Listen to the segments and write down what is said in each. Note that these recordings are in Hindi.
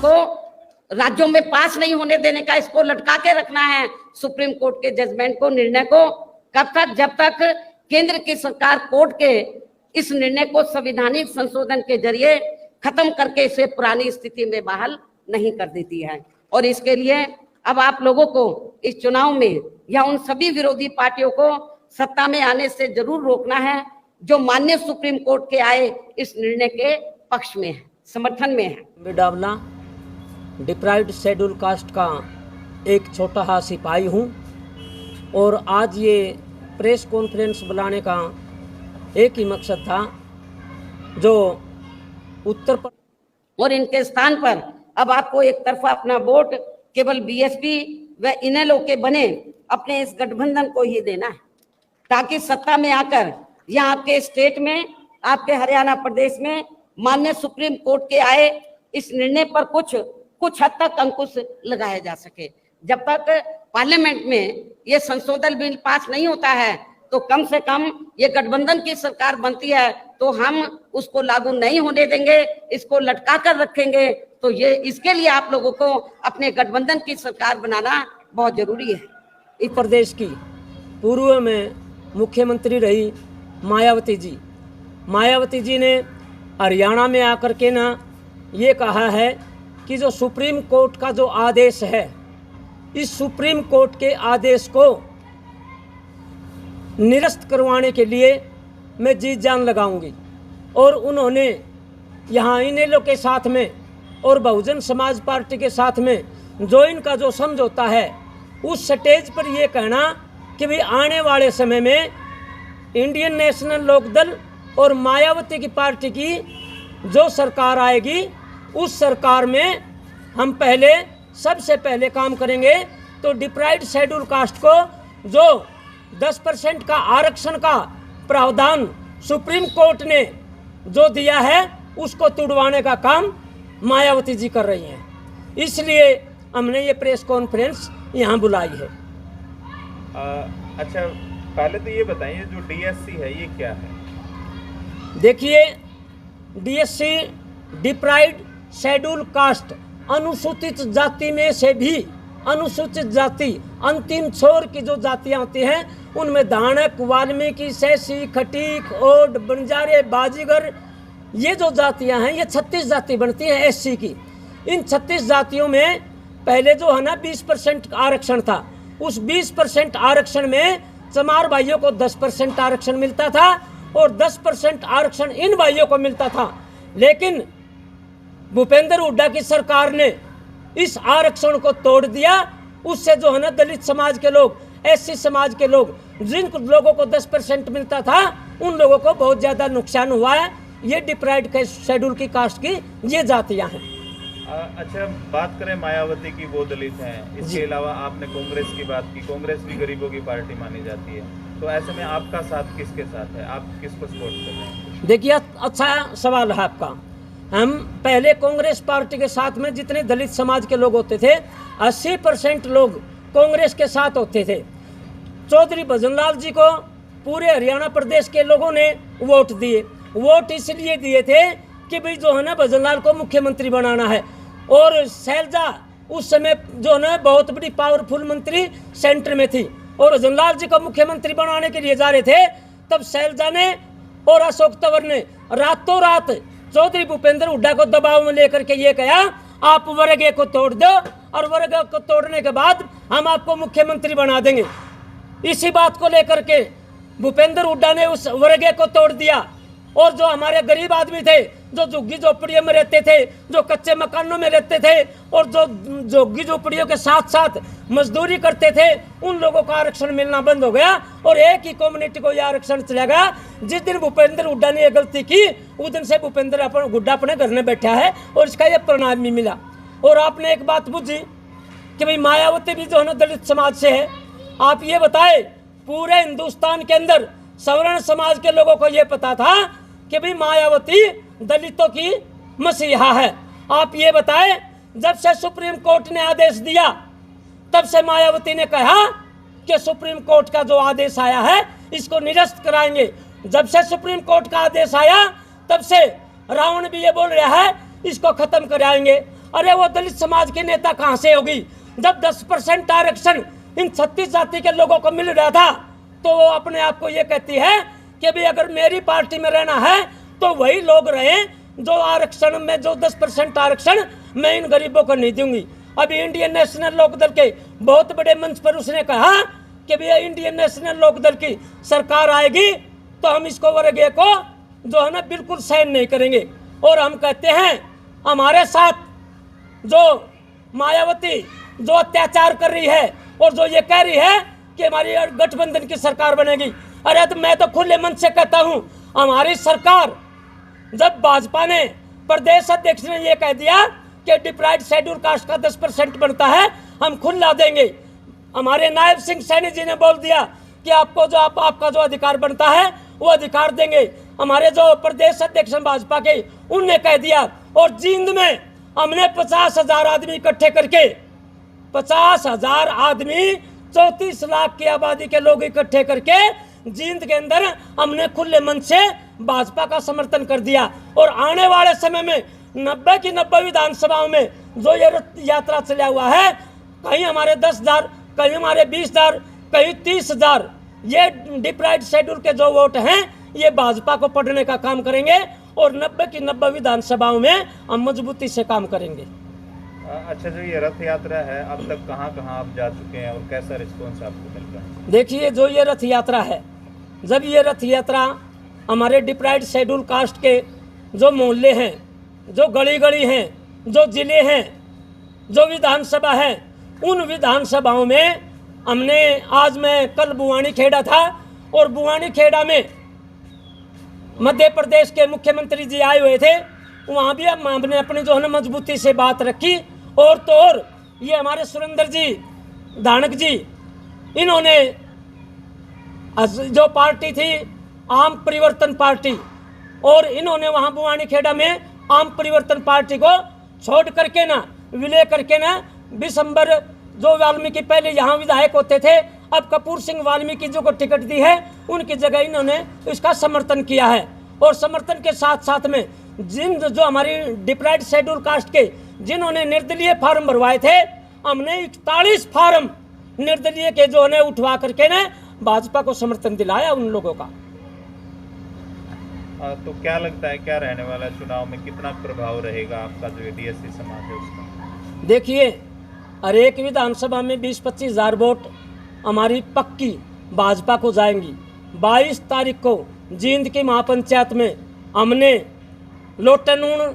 को राज्यों में पास नहीं होने देने का, इसको लटका के रखना है सुप्रीम कोर्ट के जजमेंट को, निर्णय को। कब तक? जब तक केंद्र की सरकार कोर्ट के इस निर्णय को संवैधानिक संशोधन के जरिए खत्म करके इसे पुरानी स्थिति में बहाल नहीं कर देती है। और इसके लिए अब आप लोगों को इस चुनाव में या उन सभी विरोधी पार्टियों को सत्ता में आने से जरूर रोकना है जो माननीय सुप्रीम कोर्ट के आए इस निर्णय के पक्ष में है, समर्थन में है। बिडावला डिप्राइव्ड शेड्यूल कास्ट का एक छोटा सा सिपाही हूँ और आज ये प्रेस कॉन्फ्रेंस बुलाने का एक ही मकसद था जो उत्तर प्रदेश और इनके स्थान पर अब आपको एक तरफा अपना वोट केवल बीएसपी व इनेलो के बने अपने इस गठबंधन को ही देना है, ताकि सत्ता में आकर यहाँ आपके स्टेट में, आपके हरियाणा प्रदेश में माननीय सुप्रीम कोर्ट के आए इस निर्णय पर कुछ हद तक अंकुश लगाया जा सके। जब तक पार्लियामेंट में ये संशोधन बिल पास नहीं होता है तो कम से कम ये गठबंधन की सरकार बनती है तो हम उसको लागू नहीं होने देंगे, इसको लटका कर रखेंगे। तो ये इसके लिए आप लोगों को अपने गठबंधन की सरकार बनाना बहुत जरूरी है। इस प्रदेश की पूर्व में मुख्यमंत्री रही मायावती जी ने हरियाणा में आकर के ना ये कहा है कि जो सुप्रीम कोर्ट का जो आदेश है, इस सुप्रीम कोर्ट के आदेश को निरस्त करवाने के लिए मैं जी जान लगाऊंगी। और उन्होंने यहाँ इनेलो के साथ में और बहुजन समाज पार्टी के साथ में जो इनका जो समझौता है उस स्टेज पर ये कहना कि भाई आने वाले समय में इंडियन नेशनल लोकदल और मायावती की पार्टी की जो सरकार आएगी उस सरकार में हम सबसे पहले काम करेंगे तो डिप्राइव्ड शेड्यूल कास्ट को जो 10% का आरक्षण का प्रावधान सुप्रीम कोर्ट ने जो दिया है उसको तुड़वाने का काम मायावती जी कर रही हैं। इसलिए हमने ये प्रेस कॉन्फ्रेंस यहाँ बुलाई है। अच्छा, पहले तो ये बताइए जो डीएससी है ये क्या है? देखिए, डीएससी डिप्राइव्ड शेड्यूल कास्ट अनुसूचित जाति में से भी अनुसूचित जाति अंतिम छोर की जो जातियां होती हैं उनमें धानक, वाल्मीकि, शैसी, खटीक, ओड, बंजारे, बाजीगर, ये जो जातियां हैं ये 36 जाति बनती हैं एससी की। इन 36 जातियों में पहले जो है ना 20% आरक्षण था, उस 20% आरक्षण में चमार भाइयों को 10% आरक्षण मिलता था और 10% आरक्षण इन भाइयों को मिलता था। लेकिन भूपेंद्र हुड्डा की सरकार ने इस आरक्षण को तोड़ दिया। उससे जो है ना दलित समाज के लोग, एससी समाज के लोग, जिन लोगों को 10% मिलता था उन लोगों को बहुत ज़्यादा नुकसान हुआ है। ये डिप्राइव्ड शेड्यूल की कास्ट की ये जातियां हैं। अच्छा, बात करें मायावती की, वो दलित हैं। इसके अलावा आपने कांग्रेस की बात की, कांग्रेस भी गरीबों की पार्टी मानी जाती है। तो ऐसे में आपका साथ किसके साथ है? आप किसको सपोर्ट कर रहे हैं? देखिए, अच्छा सवाल है आपका। हम पहले कांग्रेस पार्टी के साथ में जितने दलित समाज के लोग होते थे 80% लोग कांग्रेस के साथ होते थे। चौधरी भजनलाल जी को पूरे हरियाणा प्रदेश के लोगों ने वोट दिए। वोट इसलिए दिए थे कि भाई जो है ना भजनलाल को मुख्यमंत्री बनाना है। और शैलजा उस समय जो है ना बहुत बड़ी पावरफुल मंत्री सेंटर में थी और भजनलाल जी को मुख्यमंत्री बनाने के लिए जा रहे थे। तब शैलजा ने और अशोक तंवर ने रातों रात चौधरी भूपेंद्र हुड्डा को दबाव में लेकर के ये कहा आप वर्ग ए को तोड़ दो और वर्ग ए को तोड़ने के बाद हम आपको मुख्यमंत्री बना देंगे। इसी बात को लेकर के भूपेंद्र हुड्डा ने उस वर्ग ए को तोड़ दिया और जो हमारे गरीब आदमी थे, जो झुग्गी झोपड़ियों में रहते थे, जो कच्चे मकानों में रहते थे और जो झुग्गी झोपड़ियों के साथ साथ मजदूरी करते थे, उन लोगों का आरक्षण मिलना बंद हो गया और एक ही कम्युनिटी को यह आरक्षण चलेगा। जिस दिन भूपेंद्र हुड्डा ने यह गलती की उस दिन से भूपेंद्र हुड्डा अपने घर में बैठा है और इसका यह परिणाम भी मिला। और आपने एक बात पूछी कि भाई मायावती भी जो है ना दलित समाज से है। आप ये बताए, पूरे हिंदुस्तान के अंदर सवर्ण समाज के लोगों को यह पता था कि भाई मायावती दलितों की मसीहा है। आप ये बताएं, जब से सुप्रीम कोर्ट ने आदेश दिया तब से मायावती ने कहा कि सुप्रीम कोर्ट का जो आदेश आया है इसको निरस्त कराएंगे। जब से सुप्रीम कोर्ट का आदेश आया तब से रावण भी ये बोल रहा है इसको खत्म कराएंगे। अरे वो दलित समाज के नेता कहाँ से होगी? जब 10% आरक्षण इन 36 जाति के लोगों को मिल रहा था तो वो अपने आप को ये कहती है कि भाई अगर मेरी पार्टी में रहना है तो वही लोग रहें जो आरक्षण में, जो 10% आरक्षण मैं इन गरीबों को नहीं दूंगी। अभी इंडियन नेशनल लोकदल के बहुत बड़े मंच पर उसने कहा कि भैया इंडियन नेशनल लोकदल की सरकार आएगी तो हम इसको वर्ग ए को जो है ना बिल्कुल सहन नहीं करेंगे। और हम कहते हैं हमारे साथ जो मायावती जो अत्याचार कर रही है और जो ये कह रही है कि हमारी गठबंधन की सरकार बनेगी, अरे तो मैं तो खुले मन से कहता हूं हमारी सरकार, जब भाजपा ने प्रदेश अध्यक्ष ने ये कह दिया कि डिप्राइड शेड्यूल कास्ट का 10% बनता है हम खुला देंगे, हमारे नायब सिंह सैनी जी ने बोल दिया कि आपको जो आपका जो अधिकार बनता है वो अधिकार देंगे, हमारे जो प्रदेश अध्यक्ष भाजपा के उनने कह दिया। और जींद में हमने 50,000 आदमी इकट्ठे करके 50,000 आदमी 34 लाख की आबादी के लोग इकट्ठे करके जींद के अंदर हमने खुले मन से भाजपा का समर्थन कर दिया। और आने वाले समय में 90 की 90 विधानसभाओं में जो ये रथ यात्रा चला हुआ है, कहीं हमारे 10,000, कहीं हमारे 20,000, कहीं 30,000 ये डिप्राइड शेड्यूल के जो वोट हैं ये भाजपा को पढ़ने का काम करेंगे और 90 की 90 विधानसभाओं में हम मजबूती से काम करेंगे। अच्छा, जो ये रथ यात्रा है अब तक कहाँ कहाँ आप जा चुके हैं और कैसा रिस्पॉन्स आपको मिल रहा है? देखिए, जो ये रथ यात्रा है, जब ये रथ यात्रा हमारे डिप्राइड शेड्यूल कास्ट के जो मोहल्ले हैं, जो गली गली हैं, जो जिले हैं, जो विधानसभा है, उन विधानसभाओं में हमने, आज मैं कल बुवानी खेड़ा था और बुवानी खेड़ा में मध्य प्रदेश के मुख्यमंत्री जी आए हुए थे, वहाँ भी हमने अपनी जो है ना मजबूती से बात रखी। और तो और ये हमारे सुरेंद्र जी धानक जी, इन्होंने जो पार्टी थी आम परिवर्तन पार्टी, और इन्होंने वहाँ बुवानी खेड़ा में आम परिवर्तन पार्टी को छोड़ करके ना, विलय करके ना, बिशंबर जो वाल्मीकि पहले यहाँ विधायक होते थे, अब कपूर सिंह वाल्मीकि जो को टिकट दी है, उनकी जगह इन्होंने इसका समर्थन किया है। और समर्थन के साथ साथ में जिन जो हमारी डिप्राइड शेड्यूल कास्ट के जिन्होंने निर्दलीय फार्म भरवाए थे, हमने 41 फार्म निर्दलीय के जो है उठवा करके ने भाजपा को समर्थन दिलाया उन लोगों का। तो क्या लगता है, क्या रहने वाला चुनाव में कितना प्रभाव रहेगा आपका जो डीएससी समाज है उसका? देखिए, हर एक विधानसभा में 20-25 हज़ार वोट हमारी पक्की भाजपा को जाएंगी। 22 तारीख को जींद की महापंचायत में हमने लोटे नून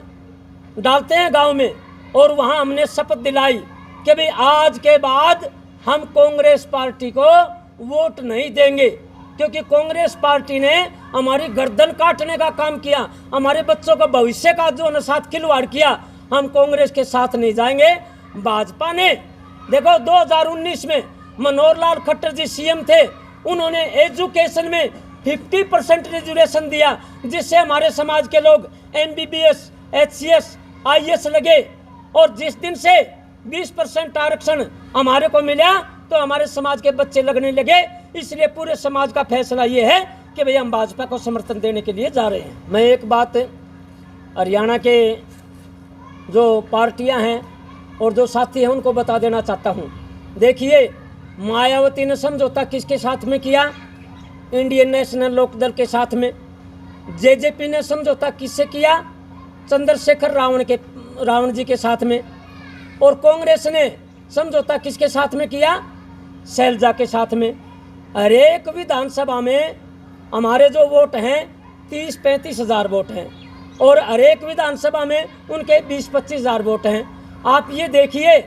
डालते हैं गांव में, और वहां हमने शपथ दिलाई कि भाई आज के बाद हम कांग्रेस पार्टी को वोट नहीं देंगे, क्योंकि कांग्रेस पार्टी ने हमारी गर्दन काटने का काम किया, हमारे बच्चों का भविष्य का जो साथ खिलवाड़ किया, हम कांग्रेस के साथ नहीं जाएंगे। भाजपा ने देखो 2019 में मनोहर लाल खट्टर जी सीएम थे, उन्होंने एजुकेशन में 50% रिजर्वेशन दिया, जिससे हमारे समाज के लोग MBBS, HCS, IAS लगे। और जिस दिन से 20% आरक्षण हमारे को मिला तो हमारे समाज के बच्चे लगने लगे। इसलिए पूरे समाज का फैसला ये है कि भाई हम भाजपा को समर्थन देने के लिए जा रहे हैं। मैं एक बात हरियाणा के जो पार्टियां हैं और जो साथी हैं उनको बता देना चाहता हूं। देखिए, मायावती ने समझौता किसके साथ में किया? इंडियन नेशनल लोकदल के साथ में। जेजेपी ने समझौता किससे किया? चंद्रशेखर रावण जी के साथ में। और कांग्रेस ने समझौता किसके साथ में किया? शैलजा के साथ में। हर एक विधानसभा में हमारे जो वोट हैं 30-35 हज़ार वोट हैं, और हर एक विधानसभा में उनके 20-25 हज़ार वोट हैं। आप ये देखिए,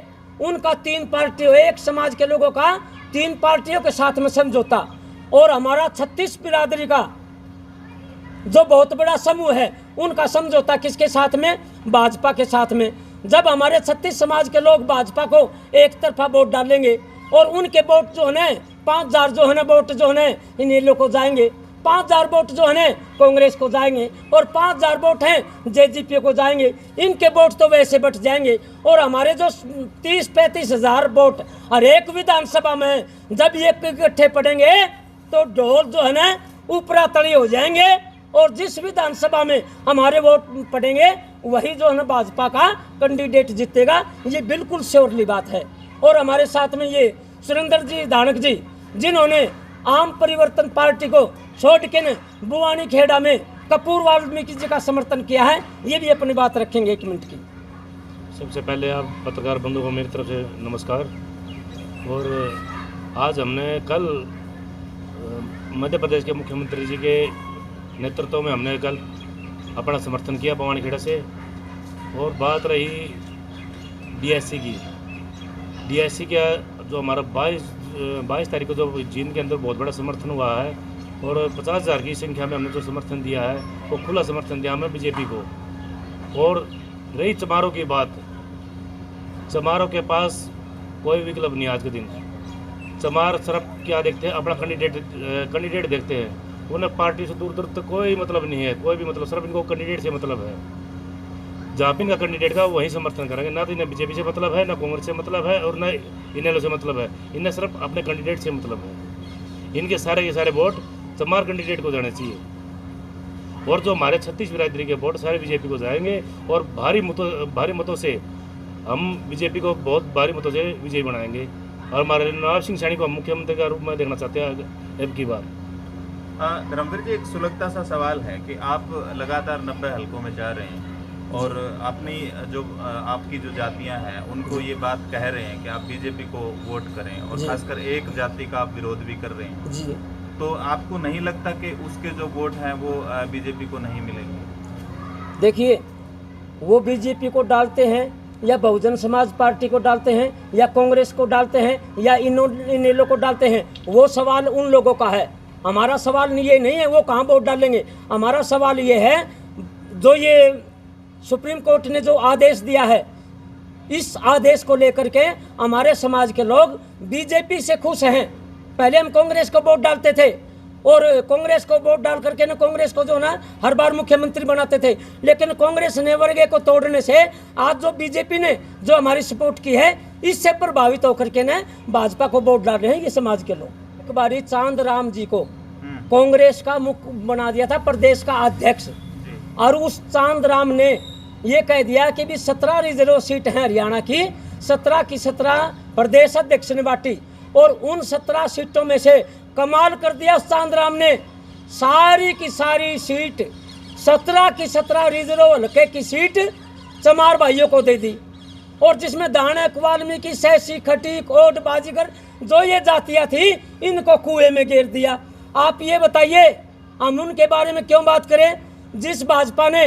उनका 3 पार्टियों, एक समाज के लोगों का 3 पार्टियों के साथ में समझौता, और हमारा 36 बिरादरी का जो बहुत बड़ा समूह है उनका समझौता किसके साथ में? भाजपा के साथ में। जब हमारे 36 समाज के लोग भाजपा को एक तरफा वोट डालेंगे और उनके वोट जो है 5,000 जो है वोट जो है इन लोगों को जाएंगे, 5,000 वोट जो है कांग्रेस को जाएंगे, और 5,000 वोट हैं जेजेपी को जाएंगे। इनके वोट तो वैसे बट जाएंगे, और हमारे जो 30-35 हज़ार वोट हर एक विधानसभा में जब ये इकट्ठे पड़ेंगे तो ढोल जो है ऊपरा तली हो जाएंगे, और जिस विधानसभा में हमारे वोट पड़ेंगे वही जो है ना भाजपा का कैंडिडेट जीतेगा, ये बिल्कुल श्योरली बात है। और हमारे साथ में ये सुरेंद्र जी धानक जी, जिन्होंने आम परिवर्तन पार्टी को छोड़ के न बुआनी खेड़ा में कपूर वाल्मीकि जी का समर्थन किया है, ये भी अपनी बात रखेंगे 1 मिनट की। सबसे पहले आप पत्रकार बंधु को मेरी तरफ से नमस्कार। और आज हमने कल मध्य प्रदेश के मुख्यमंत्री जी के नेतृत्व में हमने कल अपना समर्थन किया बुआनी खेड़ा से। और बात रही डीएससी की, डीएससी का जो हमारा 22 तारीख को जो जींद के अंदर बहुत बड़ा समर्थन हुआ है और 50,000 की संख्या में हमने जो समर्थन दिया है वो खुला समर्थन दिया हमें बीजेपी को। और रही चमारों की बात, चमारों के पास कोई विकल्प नहीं आज के दिन। चमार सिर्फ क्या देखते हैं, अपना कैंडिडेट देखते हैं, उन्हें पार्टी से दूर दूर तक कोई मतलब नहीं है, कोई भी मतलब, सिर्फ इनको कैंडिडेट से मतलब है। जहाँ भी इनका कैंडिडेट का वही समर्थन करेंगे, ना तो इन्हें बीजेपी से मतलब है, ना कांग्रेस से मतलब है और ना इनेलो से मतलब है, इन्हें सिर्फ अपने कैंडिडेट से मतलब है। इनके सारे के सारे वोट चमार कैंडिडेट को जाने चाहिए और जो हमारे 36 बिरादरी के वोट सारे बीजेपी को जाएंगे और भारी मतों से हम बीजेपी को बहुत भारी मतों से विजयी बनाएंगे और हमारे नवाब सिंह सैनी को हम मुख्यमंत्री का रूप में देखना चाहते हैं अब की बार। धर्मवीर जी, एक सुलगता सा सवाल है कि आप लगातार 90 हलकों में जा रहे हैं और अपनी जो आपकी जो जातियां हैं उनको ये बात कह रहे हैं कि आप बीजेपी को वोट करें और खासकर एक जाति का आप विरोध भी कर रहे हैं जी। तो आपको नहीं लगता कि उसके जो वोट हैं वो बीजेपी को नहीं मिलेंगे? देखिए, वो बीजेपी को डालते हैं या बहुजन समाज पार्टी को डालते हैं या कांग्रेस को डालते हैं या इनेलो को डालते हैं, वो सवाल उन लोगों का है। हमारा सवाल ये नहीं है वो कहाँ वोट डालेंगे। हमारा सवाल ये है जो ये सुप्रीम कोर्ट ने जो आदेश दिया है, इस आदेश को लेकर के हमारे समाज के लोग बीजेपी से खुश हैं। पहले हम कांग्रेस को वोट डालते थे और कांग्रेस को वोट डाल करके ना कांग्रेस को जो ना हर बार मुख्यमंत्री बनाते थे, लेकिन कांग्रेस ने वर्गे को तोड़ने से आज जो बीजेपी ने जो हमारी सपोर्ट की है, इससे प्रभावित होकर के ना भाजपा को वोट डाल रहे हैं ये समाज के लोग। एक बारी चांद राम जी को कांग्रेस का मुख्य बना दिया था, प्रदेश का अध्यक्ष, और उस चांद राम ने ये कह दिया कि भी 17 रिजर्व सीट हैं हरियाणा की, 17 की 17 प्रदेश अध्यक्ष ने बांटी और उन 17 सीटों में से कमाल कर दिया चांद राम ने, सारी की सारी सीट 17 की 17 रिजर्व हल्के की सीट चमार भाइयों को दे दी। और जिसमें दानक, वाल्मीकि, सैसी, खटीक, ओड, बाजीगर जो ये जातियां थी, इनको कुएं में गिर दिया। आप ये बताइए हम उनके बारे में क्यों बात करें जिस भाजपा ने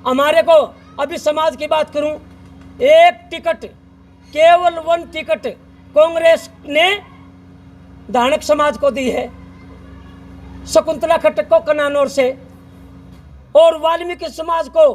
हमारे को, अभी समाज की बात करूं, एक टिकट, केवल 1 टिकट कांग्रेस ने धानक समाज को दी है, शकुंतला खट्टर को कनानौर से, और वाल्मीकि समाज को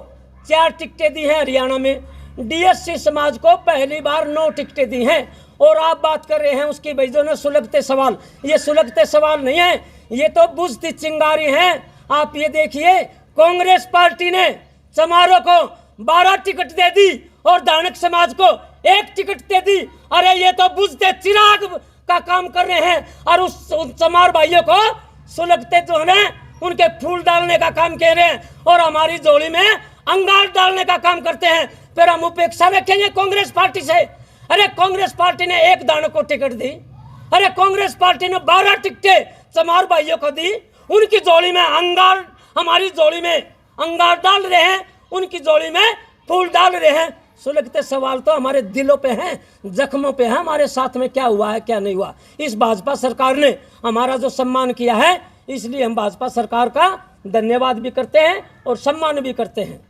4 टिकटें दी हैं हरियाणा में, डीएससी समाज को पहली बार 9 टिकटें दी हैं। और आप बात कर रहे हैं उसकी भाई जो ना सुलगते सवाल, ये सुलगते सवाल नहीं है, ये तो बुझती चिंगारी हैं। आप ये देखिए, कांग्रेस पार्टी ने चमारों को 12 टिकट दे दी और धानक समाज को 1 टिकट दे दी। अरे ये तो बुझते चिराग का काम कर रहे हैं और उस चमार भाइयों को सुलगते जो है ना उनके फूल डालने का काम कर रहे हैं और हमारी झोली में अंगार डालने का काम करते हैं। फिर हम उपेक्षा रखेंगे कांग्रेस पार्टी से? अरे कांग्रेस पार्टी ने 1 दानक को टिकट दी, अरे कांग्रेस पार्टी ने 12 टिकटें चमार भाइयों को दी, उनकी झोली में अंगार, हमारी झोली में अंगार डाल रहे हैं, उनकी झोली में फूल डाल रहे हैं। सुलगते सवाल तो हमारे दिलों पे हैं, जख्मों पे हैं, हमारे साथ में क्या हुआ है क्या नहीं हुआ। इस भाजपा सरकार ने हमारा जो सम्मान किया है, इसलिए हम भाजपा सरकार का धन्यवाद भी करते हैं और सम्मान भी करते हैं।